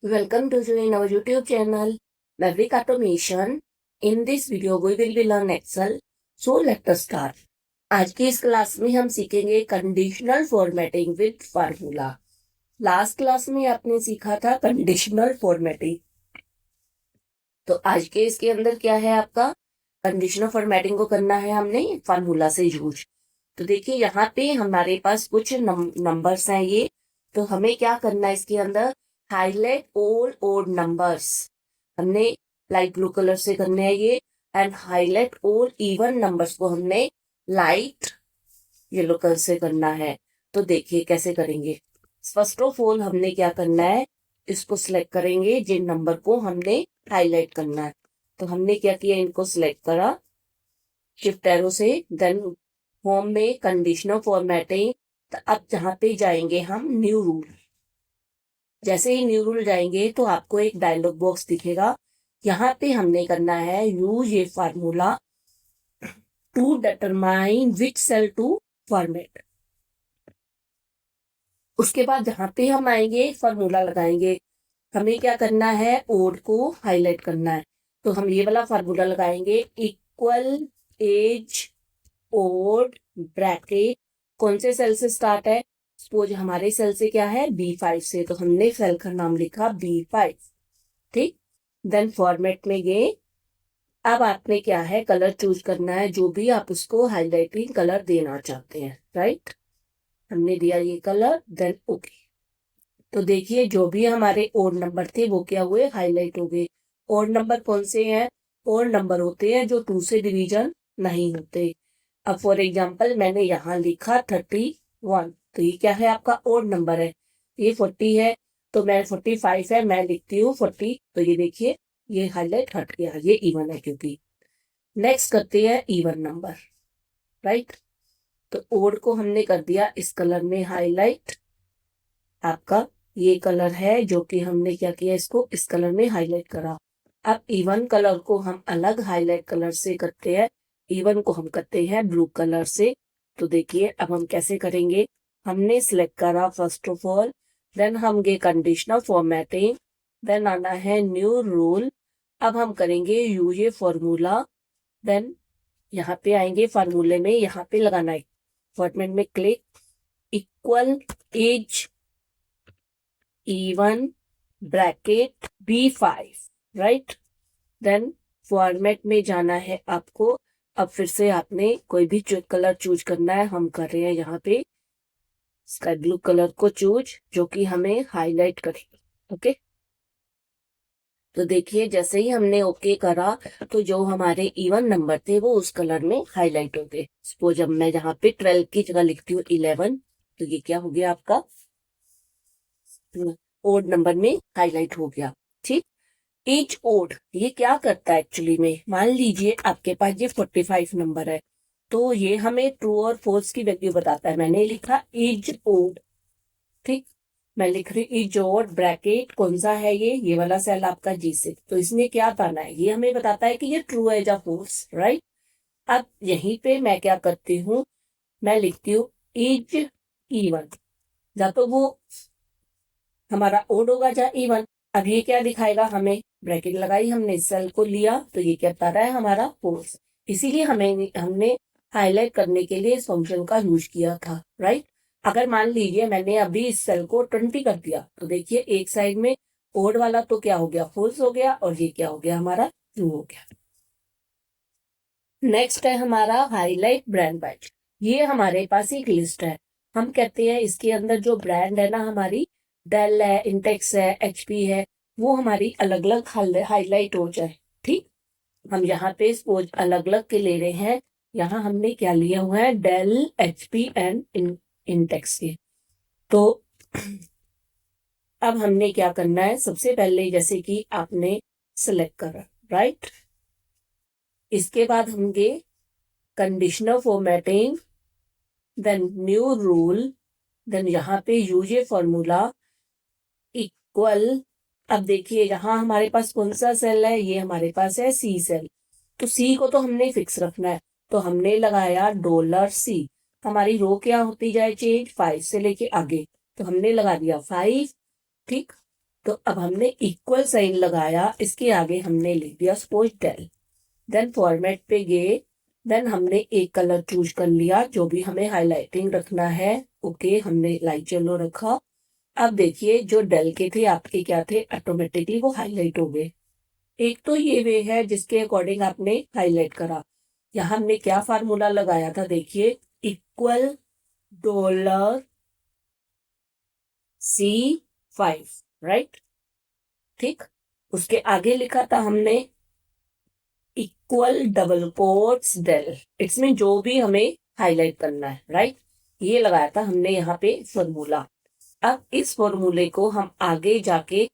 Welcome to join our YouTube channel, Maverick Automation. In this video, we will be learn Excel. So let us start. आज की इस class में हम सीखेंगे conditional formatting with formula. Last class में आपने सीखा था कंडीशनल फॉर्मेटिंग। तो आज के इसके अंदर क्या है आपका कंडीशनल फॉर्मेटिंग को करना है हमने फार्मूला से यूज। तो देखिए यहाँ पे हमारे पास कुछ नंबर्स हैं ये। तो हमें क्या करना है इसके अंदर हाईलाइट ऑल ओड नंबर्स हमने लाइट ब्लू कलर से करने हैं ये। And highlight all even numbers को हमने लाइट येलो कलर से करना है। तो देखिए कैसे करेंगे। फर्स्ट ऑफ ऑल हमने क्या करना है, इसको सिलेक्ट करेंगे जिन नंबर को हमने हाईलाइट करना है। तो हमने क्या किया, इनको सिलेक्ट करा शिफ्ट एरो से। देन होम में कंडीशनल फॉर्मेटिंग। तो अब जहां पे जाएंगे हम न्यू रूल। जैसे ही न्यू रूल जाएंगे तो आपको एक डायलॉग बॉक्स दिखेगा। यहाँ पे हमने करना है यूज ये formula to determine which cell to format. उसके बाद जहां पे हम आएंगे फार्मूला लगाएंगे। हमें क्या करना है, ओड को हाईलाइट करना है। तो हम ये वाला फार्मूला लगाएंगे, इक्वल एज ओड ब्रैकेट। कौन से सेल से स्टार्ट है, सपोज हमारे सेल से क्या है B5 से, तो हमने सेल का नाम लिखा B5। ठीक, देन फॉर्मेट में गए। अब आपने क्या है कलर चूज करना है, जो भी आप उसको हाईलाइटिंग कलर देना चाहते हैं। राइट, हमने दिया ये कलर, देन ओके। तो देखिए जो भी हमारे ओड नंबर थे वो क्या हुए, हाईलाइट हो गए। ओड नंबर कौन से हैं, ओड नंबर होते हैं जो 2 से डिवीजन नहीं होते। अब फॉर एग्जांपल मैंने यहाँ लिखा 31, तो ये क्या है आपका ओड नंबर है। ये 40 है तो मैं 45 है मैं लिखती हूँ 40। तो ये देखिए ये हाईलाइट हट गया, ये इवन है क्योंकि। नेक्स्ट करते हैं इवन नंबर। राइट, तो ओड को हमने कर दिया इस कलर में हाईलाइट। आपका ये कलर है जो कि हमने क्या किया, इसको इस कलर में हाईलाइट करा। अब इवन कलर को हम अलग हाईलाइट कलर से करते हैं, इवन को हम करते हैं ब्लू कलर से। तो देखिए अब हम कैसे करेंगे, हमने सिलेक्ट करा फर्स्ट ऑफ ऑल, देन हम गए कंडीशनल फॉर्मेटिंग, देन आना है न्यू रूल। अब हम करेंगे यूज ये फॉर्मूला। देन यहाँ पे आएंगे फार्मूले में, यहाँ पे लगाना है फॉर्मेट में click, equal is even bracket B5। Right, then format में जाना है आपको। अब फिर से आपने कोई भी कलर चूज करना है, हम कर रहे हैं यहाँ पे स्काई ब्लू कलर को चूज, जो कि हमें हाईलाइट करेगी। ओके, तो देखिए जैसे ही हमने ओके करा तो जो हमारे इवन नंबर थे वो उस कलर में हाईलाइट हो गए। सपोज अब मैं यहाँ पे 12 की जगह लिखती हूँ 11, तो ये क्या हो गया आपका ओड नंबर में हाईलाइट हो गया। ठीक, ईच ओड ये क्या करता है एक्चुअली में, मान लीजिए आपके पास ये 45 नंबर है, तो ये हमें ट्रू और फॉल्स की वैल्यू बताता है। मैंने लिखा ईच ओड। ठीक, मैं लिख रही ईच ओड ब्रैकेट कौन सा है, ये वाला सेल आपका G6। तो इसमें क्या बताना है, ये हमें बताता है कि ये ट्रू है या फॉल्स। राइट, अब यहीं पे मैं क्या करती हूँ, मैं लिखती हूँ ईच इवन। या तो वो हमारा ओड होगा या इवन। अब ये क्या दिखाएगा, हमें ब्रैकेट लगाई हमने, सेल को लिया, तो ये क्या बता रहा है हमारा फॉल्स। इसीलिए हमने हाईलाइट करने के लिए इस फंक्शन का यूज किया था। राइट, अगर मान लीजिए मैंने अभी इस सेल को 20 कर दिया, तो देखिए एक साइड में ओड वाला तो क्या हो गया, फॉल्स हो गया, और ये क्या हो गया हमारा ट्रू हो गया। नेक्स्ट है हमारा हाईलाइट ब्रांड बैच। ये हमारे पास एक लिस्ट है। हम कहते हैं इसके अंदर जो ब्रांड है ना हमारी, डेल है, इंटेक्स है, HP है, वो हमारी अलग अलग हाईलाइट हो जाए। ठीक, हम यहाँ पे सपोज अलग अलग के ले रहे हैं। यहाँ हमने क्या लिया हुआ है, डेल, HP एंड इंटेक्स के। तो अब हमने क्या करना है, सबसे पहले जैसे कि आपने सिलेक्ट करा। राइट, इसके बाद हम गए conditional formatting, then new rule, then यहाँ पे यूज ए फॉर्मूला इक्वल। अब देखिए यहाँ हमारे पास कौन सा सेल है, ये हमारे पास है C सेल। तो C को तो हमने फिक्स रखना है, तो हमने लगाया $C। हमारी रो क्या होती जाए चेंज, 5 से लेके आगे, तो हमने लगा दिया 5। ठीक, तो अब हमने इक्वल साइन लगाया, इसके आगे हमने लिख दिया सपोज डेल, देन फॉर्मेट पे गए, देन हमने एक कलर चूज कर लिया जो भी हमें हाईलाइटिंग रखना है। ओके, हमने लाइट येलो रखा। अब देखिए जो डेल के थे आपके क्या थे, ऑटोमेटिकली वो हाईलाइट हो गए। एक तो ये वे है जिसके अकॉर्डिंग आपने हाईलाइट करा। यहाँ हमने क्या फार्मूला लगाया था, देखिए इक्वल डॉलर C5, राइट। ठीक, उसके आगे लिखा था हमने इक्वल डबल कोट्स डेल, इसमें जो भी हमें हाईलाइट करना है, राइट। ये लगाया था हमने यहाँ पे फॉर्मूला। अब इस फॉर्मूले को हम आगे जाके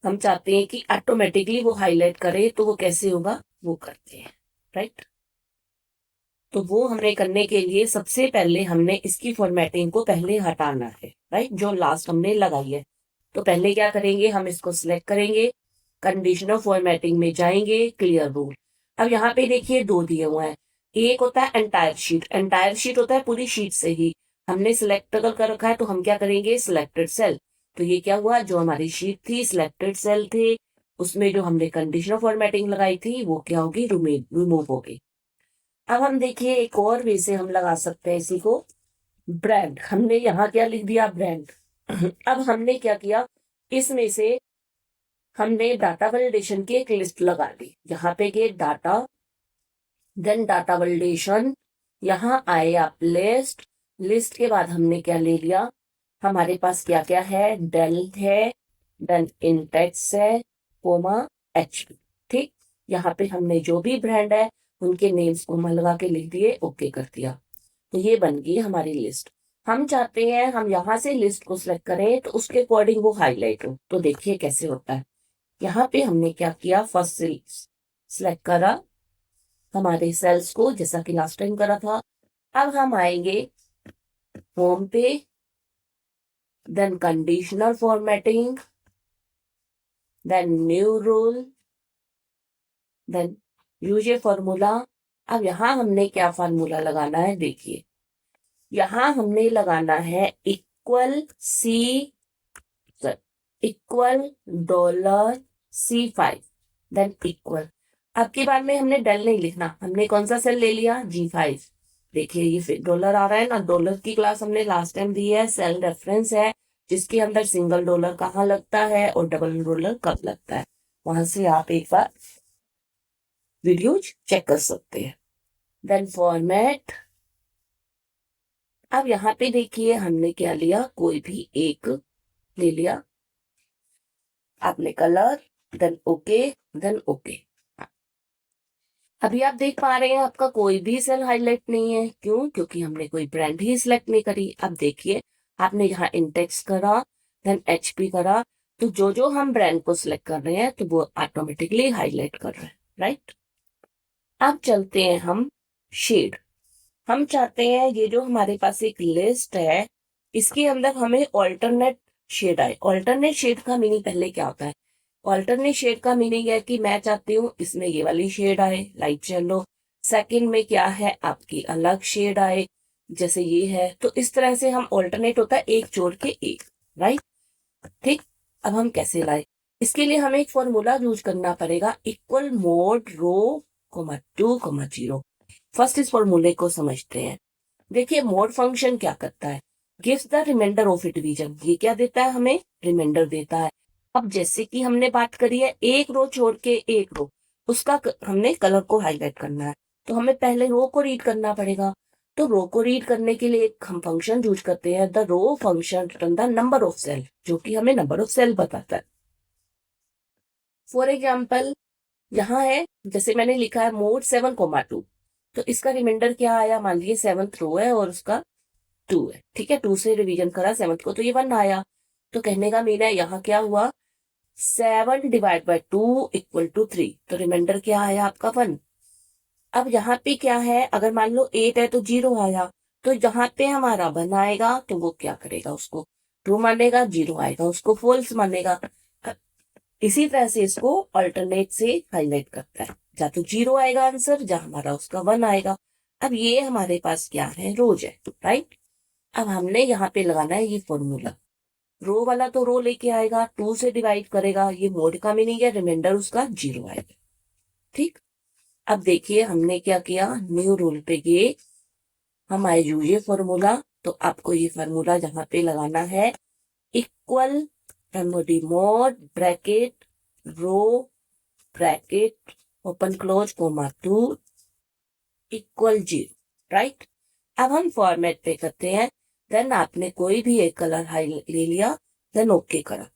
हम चाहते हैं कि ऑटोमेटिकली वो हाईलाइट करे, तो वो कैसे होगा वो करते हैं, राइट। तो वो हमने करने के लिए सबसे पहले हमने इसकी फॉर्मेटिंग को पहले हटाना है, राइट, जो लास्ट हमने लगाई है। तो पहले क्या करेंगे, हम इसको सिलेक्ट करेंगे, कंडीशनल फॉर्मेटिंग में जाएंगे, क्लियर रूल। अब यहाँ पे देखिए दो दिए हुए हैं, एक होता है एंटायर शीट, एंटायर शीट होता है पूरी शीट से ही। हमने सिलेक्ट अगर कर रखा है तो हम क्या करेंगे, सिलेक्टेड सेल। तो ये क्या हुआ, जो हमारी शीट थी सिलेक्टेड सेल थे, उसमें जो हमने कंडीशनल फॉर्मेटिंग लगाई थी वो क्या होगी, रिमूव हो गई। अब हम देखिए एक और वे से हम लगा सकते हैं इसी को, ब्रांड। हमने यहाँ क्या लिख दिया, ब्रांड। अब हमने क्या किया, इसमें से हमने डाटा वैलिडेशन की एक लिस्ट लगा दी। यहाँ पे गए डाटा, देन डाटा वैलिडेशन, यहाँ आए आप लिस्ट, लिस्ट के बाद हमने क्या ले लिया, हमारे पास क्या क्या है, डेल है, देन इंटेक्स है, कोमा HP। ठीक, यहाँ पे हमने जो भी ब्रांड है उनके नेम्स कोमा लगा के लिख दिए, ओके कर दिया। तो ये बन गई हमारी लिस्ट। हम चाहते हैं हम यहाँ से लिस्ट को सिलेक्ट करें तो उसके अकॉर्डिंग वो हाईलाइट हो। तो देखिए कैसे होता है, यहाँ पे हमने क्या किया, फर्स्ट से सिलेक्ट करा हमारे सेल्स को जैसा कि लास्ट टाइम करा था। अब हम आएंगे होम पे, then conditional formatting, then new rule, then use a formula. अब यहाँ हमने क्या फार्मूला लगाना है, देखिए यहाँ हमने लगाना है equal dollar C5, than equal. अब की बार में हमने डेल नहीं लिखना, हमने कौन सा सेल ले लिया, G5। देखिए ये फिर डॉलर आ रहा है ना, डॉलर की क्लास हमने लास्ट टाइम दी है, सेल रेफरेंस है जिसके अंदर सिंगल डॉलर कहाँ लगता है और डबल डॉलर कब लगता है, वहां से आप एक बार वीडियो चेक कर सकते हैं। Then format. अब यहाँ पे देखिए हमने क्या लिया, कोई भी एक ले लिया आपने colour, then okay, then okay. अभी आप देख पा रहे हैं आपका कोई भी सेल हाईलाइट नहीं है, क्यों, क्योंकि हमने कोई ब्रांड ही सिलेक्ट नहीं करी। अब देखिए आपने यहाँ इंडेक्स करा, देन HP करा, तो जो जो हम ब्रांड को सिलेक्ट कर रहे हैं तो वो ऑटोमेटिकली हाईलाइट कर रहे हैं, राइट। अब चलते हैं हम शेड। हम चाहते हैं ये जो हमारे पास एक लिस्ट है इसके अंदर हमें ऑल्टरनेट शेड आए। ऑल्टरनेट शेड का मीनिंग पहले क्या होता है, ऑल्टरनेट शेड का मीनिंग है कि मैं चाहती हूँ इसमें ये वाली शेड आए, लाइट येलो। सेकंड में क्या है, आपकी अलग शेड आए जैसे ये है। तो इस तरह से हम ऑल्टरनेट होता है एक जोड़ के एक, राइट। ठीक, अब हम कैसे लाए, इसके लिए हमें एक फॉर्मूला यूज करना पड़ेगा, इक्वल मोड रो 2 0। फर्स्ट इस फॉर्मूले को समझते हैं। देखिए मोड फंक्शन क्या करता है, gives the reminder of a division. ये क्या देता है, हमें रिमाइंडर देता है। अब जैसे कि हमने बात करी है एक रो छोड़ के एक रो, उसका हमने कलर को हाईलाइट करना है, तो हमें पहले रो को रीड करना पड़ेगा। तो रो को रीड करने के लिए एक हम फंक्शन यूज करते हैं, the row function return the number of cell, जो कि हमें नंबर ऑफ सेल बताता है। फॉर एग्जाम्पल यहाँ है, जैसे मैंने लिखा है मोड 7,2, तो इसका रिमाइंडर क्या आया, मान लीजिए 7th रो है और उसका 2 है, ठीक है, 2 से रिवीजन करा 7th को तो ये 1 आया। तो कहने का मीन है यहाँ क्या हुआ, 7 डिवाइड बाई 2 इक्वल टू 3, तो रिमाइंडर क्या आया आपका 1। अब यहाँ पे क्या है, अगर मान लो 8 है तो 0 आया, तो जहां पे हमारा 1 आएगा तो वो क्या करेगा, उसको ट्रू मानेगा, 0 आएगा उसको फॉल्स मानेगा। इसी तरह से इसको अल्टरनेट से हाईलाइट करता है, या तो 0 आएगा आंसर, जहां हमारा उसका 1 आएगा। अब ये हमारे पास क्या है, रोज है, राइट। अब हमने यहाँ पे लगाना है ये फॉर्मूला, रो वाला तो रो लेके आएगा, 2 से डिवाइड करेगा, ये मोड का मीनिंग है, रिमाइंडर उसका 0 आएगा। ठीक, अब देखिए हमने क्या किया, न्यू रूल पे गए, हम आए ये फॉर्मूला, तो आपको ये फॉर्मूला जहां पे लगाना है, equal MOD mod bracket row bracket open close comma 2 equal 0, right. अब हम फॉर्मेट पे करते हैं, देन आपने कोई भी एक कलर हाई ले लिया, देन ओके करा।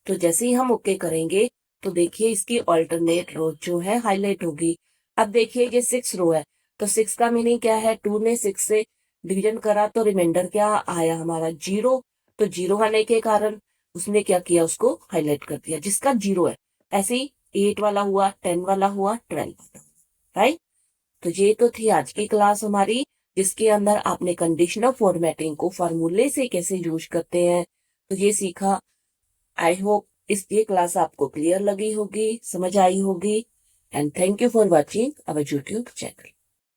तो जैसे ही हम ओके करेंगे तो देखिए इसकी ऑल्टरनेट रो जो है हाईलाइट होगी। अब देखिए ये 6 रो है, तो 6 का मीनिंग क्या है, 2 ने 6 से डिवीजन करा तो रिमाइंडर क्या आया हमारा 0। तो 0 आने के कारण उसने क्या किया, उसको हाईलाइट कर दिया जिसका 0 है। ऐसे ही 8 वाला हुआ, 10 वाला हुआ, 12 वाला, राइट। तो ये तो थी आज की क्लास हमारी, जिसके अंदर आपने कंडीशनल फॉर्मेटिंग को फार्मूले से कैसे यूज करते हैं तो ये सीखा। आई होप इस ये क्लास आपको क्लियर लगी होगी, समझ आई होगी। And thank you for watching our YouTube channel.